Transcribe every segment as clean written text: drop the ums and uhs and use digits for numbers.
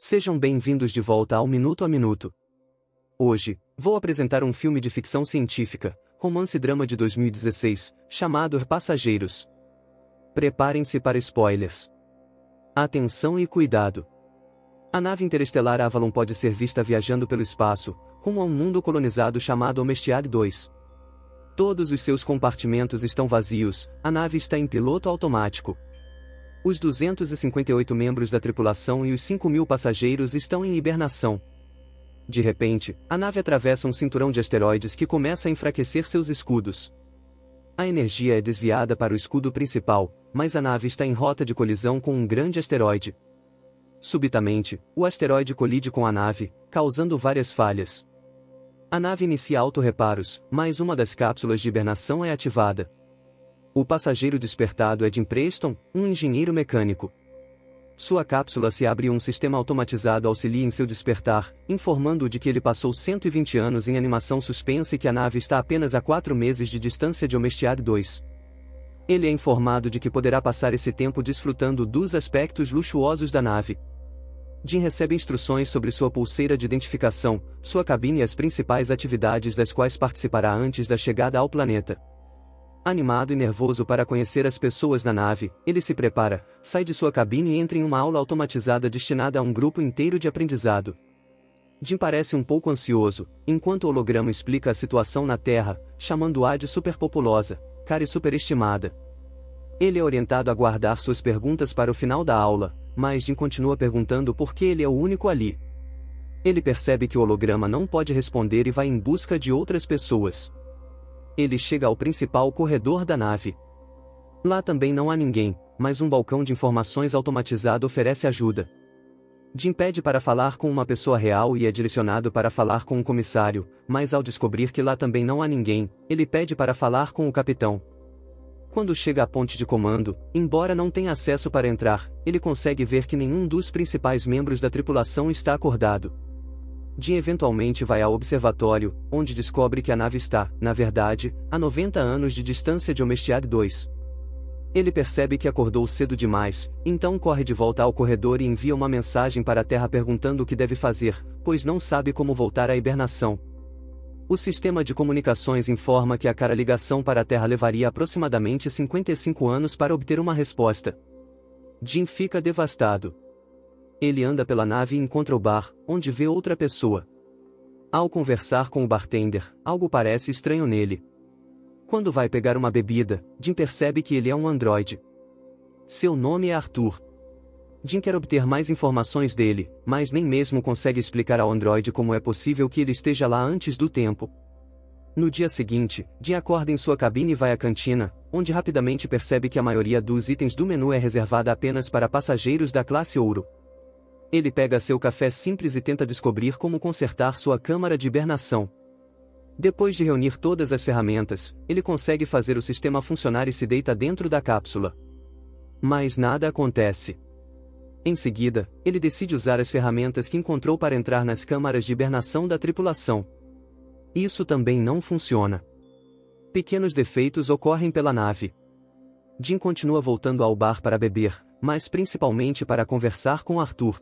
Sejam bem-vindos de volta ao Minuto a Minuto. Hoje, vou apresentar um filme de ficção científica, romance-drama de 2016, chamado Passageiros. Preparem-se para spoilers. Atenção e cuidado. A nave interestelar Avalon pode ser vista viajando pelo espaço, rumo a um mundo colonizado chamado Omestiad 2. Todos os seus compartimentos estão vazios, a nave está em piloto automático. Os 258 membros da tripulação e os 5.000 passageiros estão em hibernação. De repente, a nave atravessa um cinturão de asteroides que começa a enfraquecer seus escudos. A energia é desviada para o escudo principal, mas a nave está em rota de colisão com um grande asteroide. Subitamente, o asteroide colide com a nave, causando várias falhas. A nave inicia autorreparos, mas uma das cápsulas de hibernação é ativada. O passageiro despertado é Jim Preston, um engenheiro mecânico. Sua cápsula se abre e um sistema automatizado auxilia em seu despertar, informando-o de que ele passou 120 anos em animação suspensa e que a nave está apenas a 4 meses de distância de Omestiad 2. Ele é informado de que poderá passar esse tempo desfrutando dos aspectos luxuosos da nave. Jim recebe instruções sobre sua pulseira de identificação, sua cabine e as principais atividades das quais participará antes da chegada ao planeta. Animado e nervoso para conhecer as pessoas na nave, ele se prepara, sai de sua cabine e entra em uma aula automatizada destinada a um grupo inteiro de aprendizado. Jim parece um pouco ansioso, enquanto o holograma explica a situação na Terra, chamando-a de superpopulosa, cara e superestimada. Ele é orientado a guardar suas perguntas para o final da aula, mas Jim continua perguntando por que ele é o único ali. Ele percebe que o holograma não pode responder e vai em busca de outras pessoas. Ele chega ao principal corredor da nave. Lá também não há ninguém, mas um balcão de informações automatizado oferece ajuda. Jim pede para falar com uma pessoa real e é direcionado para falar com um comissário, mas ao descobrir que lá também não há ninguém, ele pede para falar com o capitão. Quando chega à ponte de comando, embora não tenha acesso para entrar, ele consegue ver que nenhum dos principais membros da tripulação está acordado. Jim eventualmente vai ao observatório, onde descobre que a nave está, na verdade, a 90 anos de distância de Omestiad 2. Ele percebe que acordou cedo demais, então corre de volta ao corredor e envia uma mensagem para a Terra perguntando o que deve fazer, pois não sabe como voltar à hibernação. O sistema de comunicações informa que a ligação para a Terra levaria aproximadamente 55 anos para obter uma resposta. Jim fica devastado. Ele anda pela nave e encontra o bar, onde vê outra pessoa. Ao conversar com o bartender, algo parece estranho nele. Quando vai pegar uma bebida, Jim percebe que ele é um androide. Seu nome é Arthur. Jim quer obter mais informações dele, mas nem mesmo consegue explicar ao androide como é possível que ele esteja lá antes do tempo. No dia seguinte, Jim acorda em sua cabine e vai à cantina, onde rapidamente percebe que a maioria dos itens do menu é reservada apenas para passageiros da classe ouro. Ele pega seu café simples e tenta descobrir como consertar sua câmara de hibernação. Depois de reunir todas as ferramentas, ele consegue fazer o sistema funcionar e se deita dentro da cápsula. Mas nada acontece. Em seguida, ele decide usar as ferramentas que encontrou para entrar nas câmaras de hibernação da tripulação. Isso também não funciona. Pequenos defeitos ocorrem pela nave. Jim continua voltando ao bar para beber, mas principalmente para conversar com Arthur.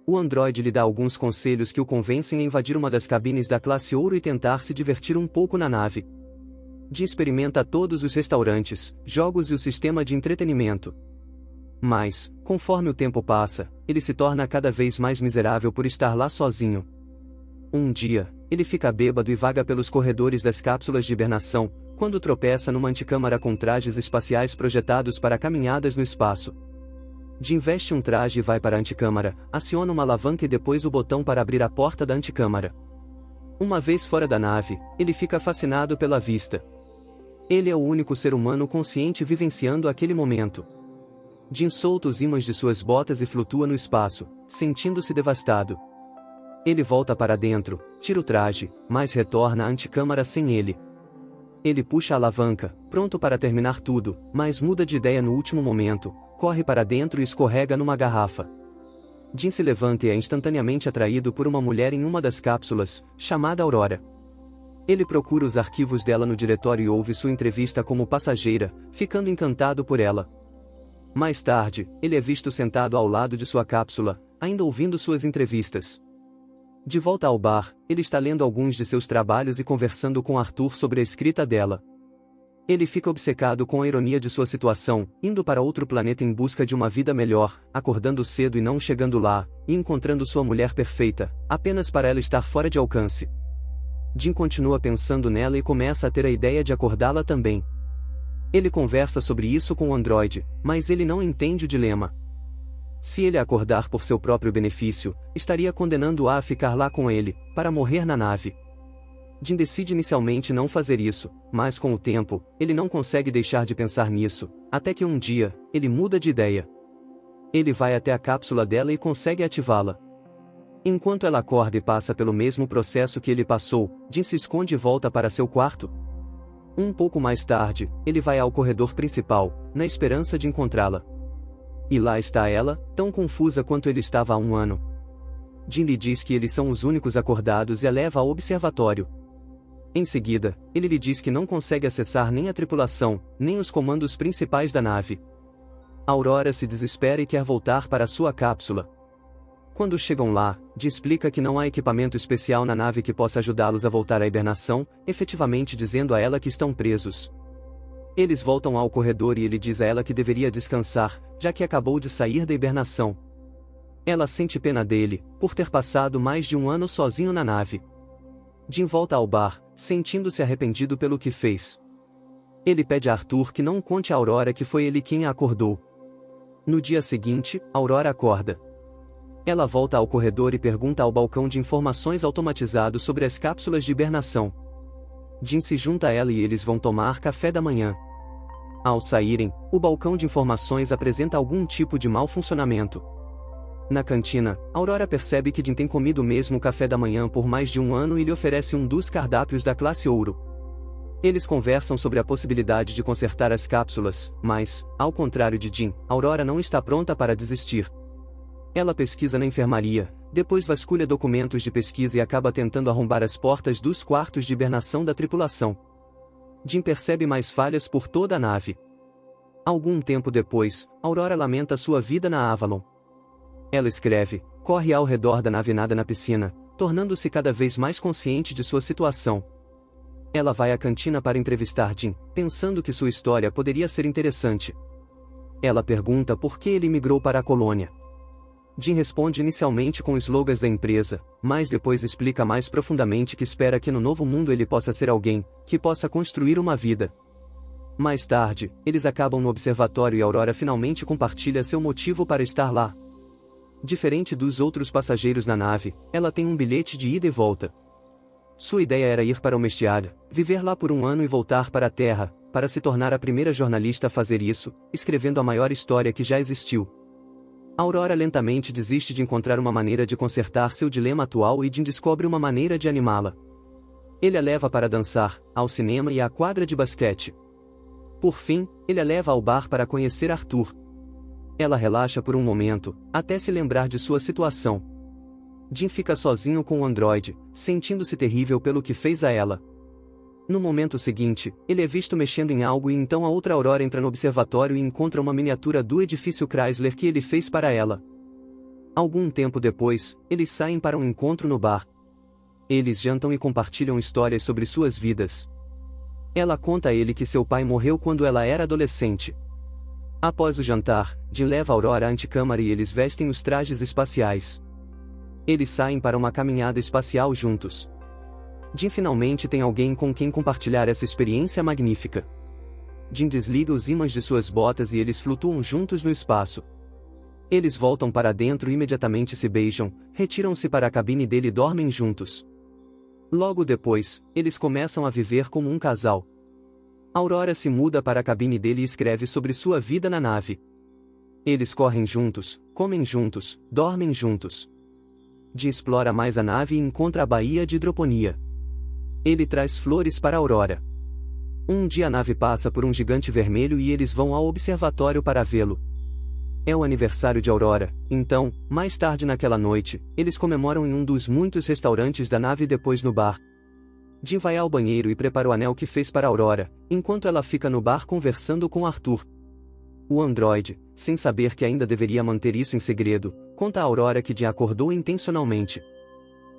O androide lhe dá alguns conselhos que o convencem a invadir uma das cabines da classe ouro e tentar se divertir um pouco na nave. Jim experimenta todos os restaurantes, jogos e o sistema de entretenimento. Mas, conforme o tempo passa, ele se torna cada vez mais miserável por estar lá sozinho. Um dia, ele fica bêbado e vaga pelos corredores das cápsulas de hibernação, quando tropeça numa anticâmara com trajes espaciais projetados para caminhadas no espaço. Jim veste um traje e vai para a anticâmara, aciona uma alavanca e depois o botão para abrir a porta da anticâmara. Uma vez fora da nave, ele fica fascinado pela vista. Ele é o único ser humano consciente vivenciando aquele momento. Jim solta os ímãs de suas botas e flutua no espaço, sentindo-se devastado. Ele volta para dentro, tira o traje, mas retorna à anticâmara sem ele. Ele puxa a alavanca, pronto para terminar tudo, mas muda de ideia no último momento, corre para dentro e escorrega numa garrafa. Jim se levanta e é instantaneamente atraído por uma mulher em uma das cápsulas, chamada Aurora. Ele procura os arquivos dela no diretório e ouve sua entrevista como passageira, ficando encantado por ela. Mais tarde, ele é visto sentado ao lado de sua cápsula, ainda ouvindo suas entrevistas. De volta ao bar, ele está lendo alguns de seus trabalhos e conversando com Arthur sobre a escrita dela. Ele fica obcecado com a ironia de sua situação, indo para outro planeta em busca de uma vida melhor, acordando cedo e não chegando lá, e encontrando sua mulher perfeita, apenas para ela estar fora de alcance. Jim continua pensando nela e começa a ter a ideia de acordá-la também. Ele conversa sobre isso com o androide, mas ele não entende o dilema. Se ele a acordar por seu próprio benefício, estaria condenando-a a ficar lá com ele, para morrer na nave. Jim decide inicialmente não fazer isso, mas com o tempo, ele não consegue deixar de pensar nisso, até que um dia, ele muda de ideia. Ele vai até a cápsula dela e consegue ativá-la. Enquanto ela acorda e passa pelo mesmo processo que ele passou, Jim se esconde e volta para seu quarto. Um pouco mais tarde, ele vai ao corredor principal, na esperança de encontrá-la. E lá está ela, tão confusa quanto ele estava há um ano. Jim lhe diz que eles são os únicos acordados e a leva ao observatório. Em seguida, ele lhe diz que não consegue acessar nem a tripulação, nem os comandos principais da nave. Aurora se desespera e quer voltar para sua cápsula. Quando chegam lá, Jim explica que não há equipamento especial na nave que possa ajudá-los a voltar à hibernação, efetivamente dizendo a ela que estão presos. Eles voltam ao corredor e ele diz a ela que deveria descansar, já que acabou de sair da hibernação. Ela sente pena dele, por ter passado mais de um ano sozinho na nave. Jim volta ao bar, sentindo-se arrependido pelo que fez. Ele pede a Arthur que não conte a Aurora que foi ele quem a acordou. No dia seguinte, Aurora acorda. Ela volta ao corredor e pergunta ao balcão de informações automatizado sobre as cápsulas de hibernação. Jim se junta a ela e eles vão tomar café da manhã. Ao saírem, o balcão de informações apresenta algum tipo de mau funcionamento. Na cantina, Aurora percebe que Jim tem comido o mesmo café da manhã por mais de um ano e lhe oferece um dos cardápios da classe ouro. Eles conversam sobre a possibilidade de consertar as cápsulas, mas, ao contrário de Jim, Aurora não está pronta para desistir. Ela pesquisa na enfermaria, depois vasculha documentos de pesquisa e acaba tentando arrombar as portas dos quartos de hibernação da tripulação. Jim percebe mais falhas por toda a nave. Algum tempo depois, Aurora lamenta sua vida na Avalon. Ela escreve, corre ao redor da nave e nada na piscina, tornando-se cada vez mais consciente de sua situação. Ela vai à cantina para entrevistar Jim, pensando que sua história poderia ser interessante. Ela pergunta por que ele migrou para a colônia. Jim responde inicialmente com slogans da empresa, mas depois explica mais profundamente que espera que no novo mundo ele possa ser alguém, que possa construir uma vida. Mais tarde, eles acabam no observatório e Aurora finalmente compartilha seu motivo para estar lá. Diferente dos outros passageiros na nave, ela tem um bilhete de ida e volta. Sua ideia era ir para o Mestiad, viver lá por um ano e voltar para a Terra, para se tornar a primeira jornalista a fazer isso, escrevendo a maior história que já existiu. Aurora lentamente desiste de encontrar uma maneira de consertar seu dilema atual e Jim descobre uma maneira de animá-la. Ele a leva para dançar, ao cinema e à quadra de basquete. Por fim, ele a leva ao bar para conhecer Arthur. Ela relaxa por um momento, até se lembrar de sua situação. Jim fica sozinho com o androide, sentindo-se terrível pelo que fez a ela. No momento seguinte, ele é visto mexendo em algo e então a outra Aurora entra no observatório e encontra uma miniatura do edifício Chrysler que ele fez para ela. Algum tempo depois, eles saem para um encontro no bar. Eles jantam e compartilham histórias sobre suas vidas. Ela conta a ele que seu pai morreu quando ela era adolescente. Após o jantar, Jim leva Aurora à anticâmara e eles vestem os trajes espaciais. Eles saem para uma caminhada espacial juntos. Jim finalmente tem alguém com quem compartilhar essa experiência magnífica. Jim desliga os ímãs de suas botas e eles flutuam juntos no espaço. Eles voltam para dentro e imediatamente se beijam, retiram-se para a cabine dele e dormem juntos. Logo depois, eles começam a viver como um casal. Aurora se muda para a cabine dele e escreve sobre sua vida na nave. Eles correm juntos, comem juntos, dormem juntos. Jim explora mais a nave e encontra a baía de hidroponia. Ele traz flores para Aurora. Um dia a nave passa por um gigante vermelho e eles vão ao observatório para vê-lo. É o aniversário de Aurora, então, mais tarde naquela noite, eles comemoram em um dos muitos restaurantes da nave e depois no bar. Jim vai ao banheiro e prepara o anel que fez para Aurora, enquanto ela fica no bar conversando com Arthur. O androide, sem saber que ainda deveria manter isso em segredo, conta a Aurora que Jim acordou intencionalmente.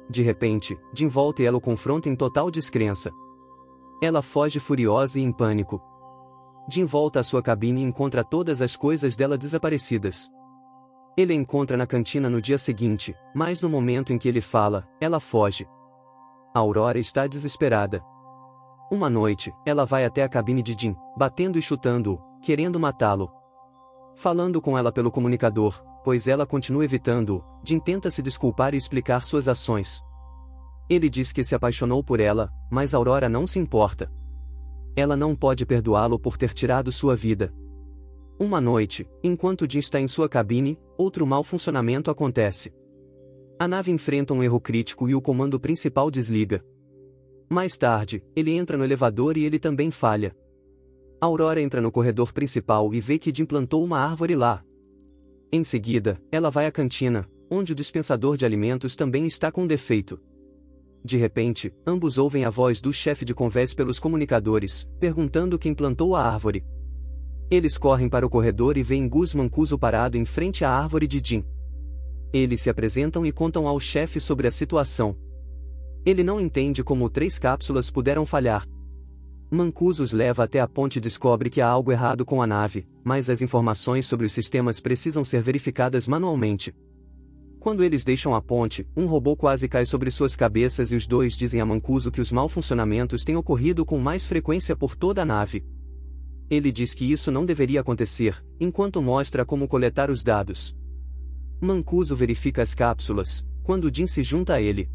De repente, Jim volta e ela o confronta em total descrença. Ela foge furiosa e em pânico. Jim volta à sua cabine e encontra todas as coisas dela desaparecidas. Ele a encontra na cantina no dia seguinte, mas no momento em que ele fala, ela foge. A Aurora está desesperada. Uma noite, ela vai até a cabine de Jim, batendo e chutando-o, querendo matá-lo. Falando com ela pelo comunicador, pois ela continua evitando-o, Jim tenta se desculpar e explicar suas ações. Ele diz que se apaixonou por ela, mas Aurora não se importa. Ela não pode perdoá-lo por ter tirado sua vida. Uma noite, enquanto Jim está em sua cabine, outro mau funcionamento acontece. A nave enfrenta um erro crítico e o comando principal desliga. Mais tarde, ele entra no elevador e ele também falha. Aurora entra no corredor principal e vê que Jim plantou uma árvore lá. Em seguida, ela vai à cantina, onde o dispensador de alimentos também está com defeito. De repente, ambos ouvem a voz do chefe de convés pelos comunicadores, perguntando quem plantou a árvore. Eles correm para o corredor e veem Gus Mancuso parado em frente à árvore de Jim. Eles se apresentam e contam ao chefe sobre a situação. Ele não entende como 3 cápsulas puderam falhar. Mancuso os leva até a ponte e descobre que há algo errado com a nave, mas as informações sobre os sistemas precisam ser verificadas manualmente. Quando eles deixam a ponte, um robô quase cai sobre suas cabeças e os dois dizem a Mancuso que os mal funcionamentos têm ocorrido com mais frequência por toda a nave. Ele diz que isso não deveria acontecer, enquanto mostra como coletar os dados. Mancuso verifica as cápsulas, quando Jim se junta a ele.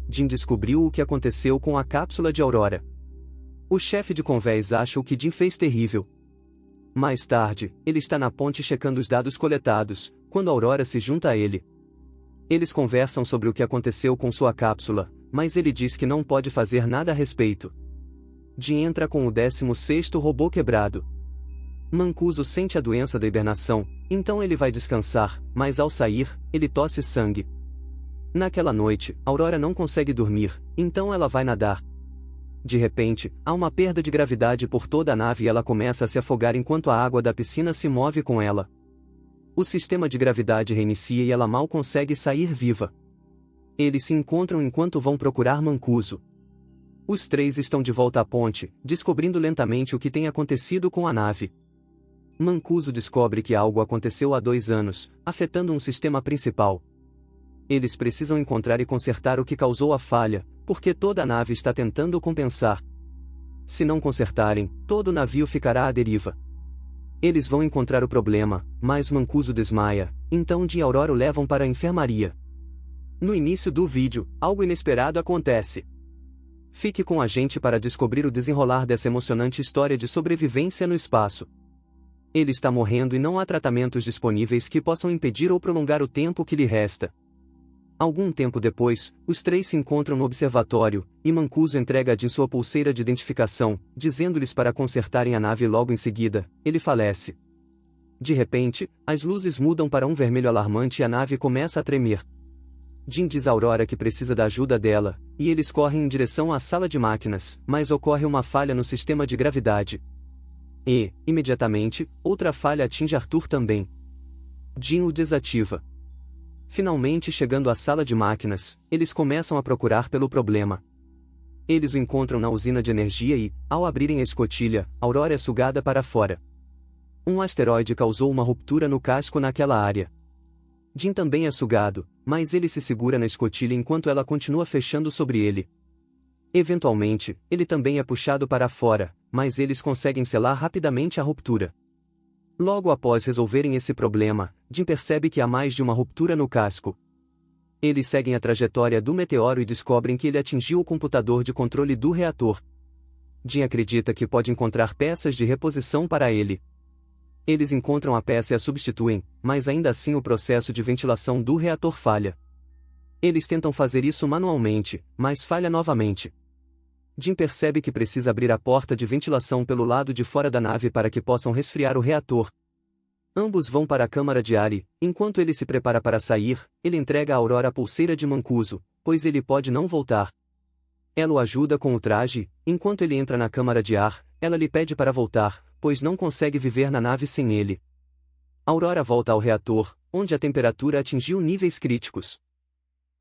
Jim descobriu o que aconteceu com a cápsula de Aurora. O chefe de convés acha o que Jim fez terrível. Mais tarde, ele está na ponte checando os dados coletados, quando Aurora se junta a ele. Eles conversam sobre o que aconteceu com sua cápsula, mas ele diz que não pode fazer nada a respeito. Jim entra com o 16º robô quebrado. Mancuso sente a doença da hibernação, então ele vai descansar, mas ao sair, ele tosse sangue. Naquela noite, Aurora não consegue dormir, então ela vai nadar. De repente, há uma perda de gravidade por toda a nave e ela começa a se afogar enquanto a água da piscina se move com ela. O sistema de gravidade reinicia e ela mal consegue sair viva. Eles se encontram enquanto vão procurar Mancuso. Os 3 estão de volta à ponte, descobrindo lentamente o que tem acontecido com a nave. Mancuso descobre que algo aconteceu há 2 anos, afetando um sistema principal. Eles precisam encontrar e consertar o que causou a falha, porque toda a nave está tentando compensar. Se não consertarem, todo o navio ficará à deriva. Eles vão encontrar o problema, mas Mancuso desmaia, então Jim e Aurora o levam para a enfermaria. No início do vídeo, algo inesperado acontece. Fique com a gente para descobrir o desenrolar dessa emocionante história de sobrevivência no espaço. Ele está morrendo e não há tratamentos disponíveis que possam impedir ou prolongar o tempo que lhe resta. Algum tempo depois, os 3 se encontram no observatório, e Mancuso entrega a Jim sua pulseira de identificação, dizendo-lhes para consertarem a nave logo em seguida. Ele falece. De repente, as luzes mudam para um vermelho alarmante e a nave começa a tremer. Jim diz a Aurora que precisa da ajuda dela, e eles correm em direção à sala de máquinas, mas ocorre uma falha no sistema de gravidade. E, imediatamente, outra falha atinge Arthur também. Jim o desativa. Finalmente chegando à sala de máquinas, eles começam a procurar pelo problema. Eles o encontram na usina de energia e, ao abrirem a escotilha, Aurora é sugada para fora. Um asteroide causou uma ruptura no casco naquela área. Jim também é sugado, mas ele se segura na escotilha enquanto ela continua fechando sobre ele. Eventualmente, ele também é puxado para fora, mas eles conseguem selar rapidamente a ruptura. Logo após resolverem esse problema, Jim percebe que há mais de uma ruptura no casco. Eles seguem a trajetória do meteoro e descobrem que ele atingiu o computador de controle do reator. Jim acredita que pode encontrar peças de reposição para ele. Eles encontram a peça e a substituem, mas ainda assim o processo de ventilação do reator falha. Eles tentam fazer isso manualmente, mas falha novamente. Jim percebe que precisa abrir a porta de ventilação pelo lado de fora da nave para que possam resfriar o reator. Ambos vão para a câmara de ar e, enquanto ele se prepara para sair, ele entrega a Aurora a pulseira de Mancuso, pois ele pode não voltar. Ela o ajuda com o traje, enquanto ele entra na câmara de ar, ela lhe pede para voltar, pois não consegue viver na nave sem ele. Aurora volta ao reator, onde a temperatura atingiu níveis críticos.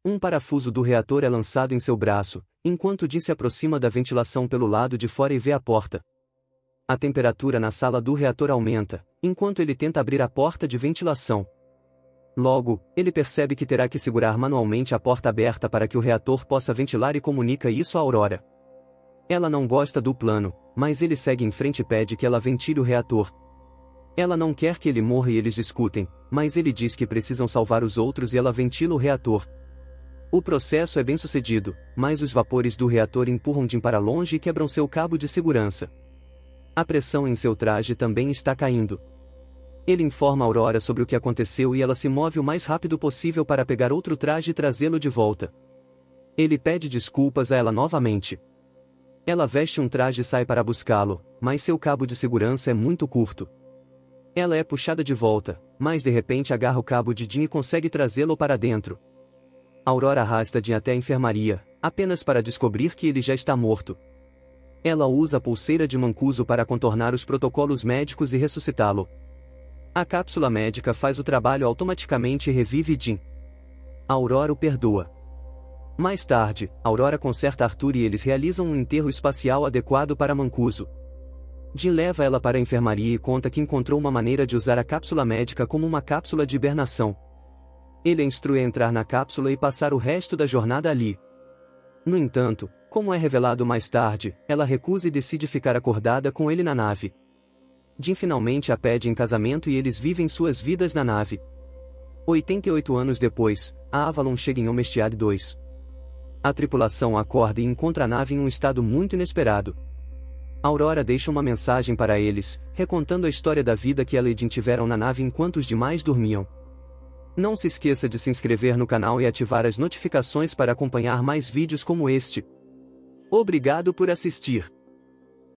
Um parafuso do reator é lançado em seu braço, enquanto Jin se aproxima da ventilação pelo lado de fora e vê a porta. A temperatura na sala do reator aumenta, enquanto ele tenta abrir a porta de ventilação. Logo, ele percebe que terá que segurar manualmente a porta aberta para que o reator possa ventilar e comunica isso a Aurora. Ela não gosta do plano, mas ele segue em frente e pede que ela ventile o reator. Ela não quer que ele morra e eles discutem, mas ele diz que precisam salvar os outros e ela ventila o reator. O processo é bem sucedido, mas os vapores do reator empurram Jin para longe e quebram seu cabo de segurança. A pressão em seu traje também está caindo. Ele informa Aurora sobre o que aconteceu e ela se move o mais rápido possível para pegar outro traje e trazê-lo de volta. Ele pede desculpas a ela novamente. Ela veste um traje e sai para buscá-lo, mas seu cabo de segurança é muito curto. Ela é puxada de volta, mas de repente agarra o cabo de Jin e consegue trazê-lo para dentro. Aurora arrasta Jin até a enfermaria, apenas para descobrir que ele já está morto. Ela usa a pulseira de Mancuso para contornar os protocolos médicos e ressuscitá-lo. A cápsula médica faz o trabalho automaticamente e revive Jin. Aurora o perdoa. Mais tarde, Aurora conserta Arthur e eles realizam um enterro espacial adequado para Mancuso. Jin leva ela para a enfermaria e conta que encontrou uma maneira de usar a cápsula médica como uma cápsula de hibernação. Ele a instrui a entrar na cápsula e passar o resto da jornada ali. No entanto, como é revelado mais tarde, ela recusa e decide ficar acordada com ele na nave. Jin finalmente a pede em casamento e eles vivem suas vidas na nave. 88 anos depois, a Avalon chega em Omestiad 2. A tripulação acorda e encontra a nave em um estado muito inesperado. Aurora deixa uma mensagem para eles, recontando a história da vida que ela e Jin tiveram na nave enquanto os demais dormiam. Não se esqueça de se inscrever no canal e ativar as notificações para acompanhar mais vídeos como este. Obrigado por assistir.